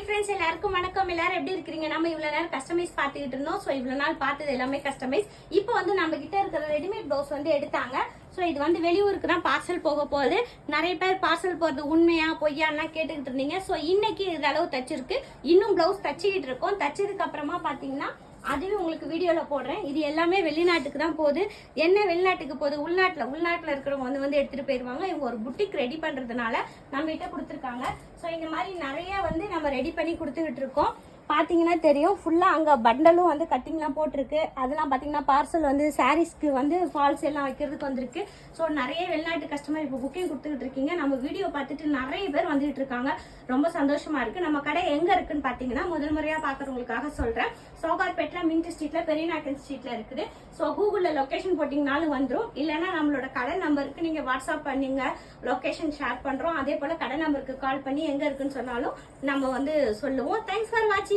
Friends எல்லாருக்கும் வணக்கம். எல்லாரும் எப்படி இருக்கீங்க? நம்ம இவ்வளவு நேரம் கஸ்டமைஸ் பார்த்துக்கிட்டு இருந்தோம். ஸோ இவ்வளவு நாள் பார்த்தது எல்லாமே கஸ்டமைஸ். இப்போ வந்து நம்ம கிட்ட இருக்கிற ரெடிமேட் ப்ளவுஸ் வந்து எடுத்தாங்க. ஸோ இது வந்து வெளியூருக்கு தான் பார்சல் போக போகுது. நிறைய பேர் பார்சல் போகிறது உண்மையா பொய்யான்னா கேட்டுக்கிட்டு இருந்தீங்க. ஸோ இன்னைக்கு இது அளவு தச்சிருக்கு. இன்னும் ப்ளவுஸ் தச்சிக்கிட்டு இருக்கோம். தச்சதுக்கு அப்புறமா பார்த்தீங்கன்னா அதுவே உங்களுக்கு வீடியோவில் போடுறேன். இது எல்லாமே வெளிநாட்டுக்கு தான் போகுது. என்ன வெளிநாட்டுக்கு போகுது? உள்நாட்டில் இருக்கிறவங்க வந்து எடுத்துகிட்டு போயிடுவாங்க. இவங்க ஒரு புட்டிக் ரெடி பண்ணுறதுனால நம்ம கிட்ட கொடுத்துருக்காங்க. ஸோ இந்த மாதிரி நிறைய வந்து நம்ம ரெடி பண்ணி கொடுத்துக்கிட்டு இருக்கோம். பார்த்தீங்கன்னா தெரியும், ஃபுல்லாக அங்கே பண்டலும் வந்து கட்டிங்லாம் போட்டிருக்கு. அதெல்லாம் பார்த்தீங்கன்னா பார்சல் வந்து சாரீஸ்க்கு வந்து ஃபால்ஸ் எல்லாம் வைக்கிறதுக்கு வந்திருக்கு. ஸோ நிறைய வெளிநாட்டு கஸ்டமர் இப்போ புக்கிங் கொடுத்துக்கிட்டு இருக்கீங்க. நம்ம வீடியோ பார்த்துட்டு நிறைய பேர் வந்துகிட்டு இருக்காங்க. ரொம்ப சந்தோஷமா இருக்கு. நம்ம கடை எங்க இருக்குன்னு பார்த்தீங்கன்னா முதல் முறையாக பார்க்குறவங்களுக்காக சொல்றேன். சோகார்பேட்டில் மின்ட் ஸ்ட்ரீட்ல பெரியநாட்டன் ஸ்ட்ரீட்ல இருக்குது. ஸோ கூகுளில் லொக்கேஷன் போட்டிங்கனாலும் வந்துடும். இல்லைன்னா நம்மளோட கடை நம்பருக்கு நீங்கள் வாட்ஸ்அப் பண்ணீங்க, லொக்கேஷன் ஷேர் பண்ணுறோம். அதே போல் கடை நம்பருக்கு கால் பண்ணி எங்கே இருக்குன்னு சொன்னாலும் நம்ம வந்து சொல்லுவோம். தேங்க்ஸ் ஃபார் வாட்சிங்.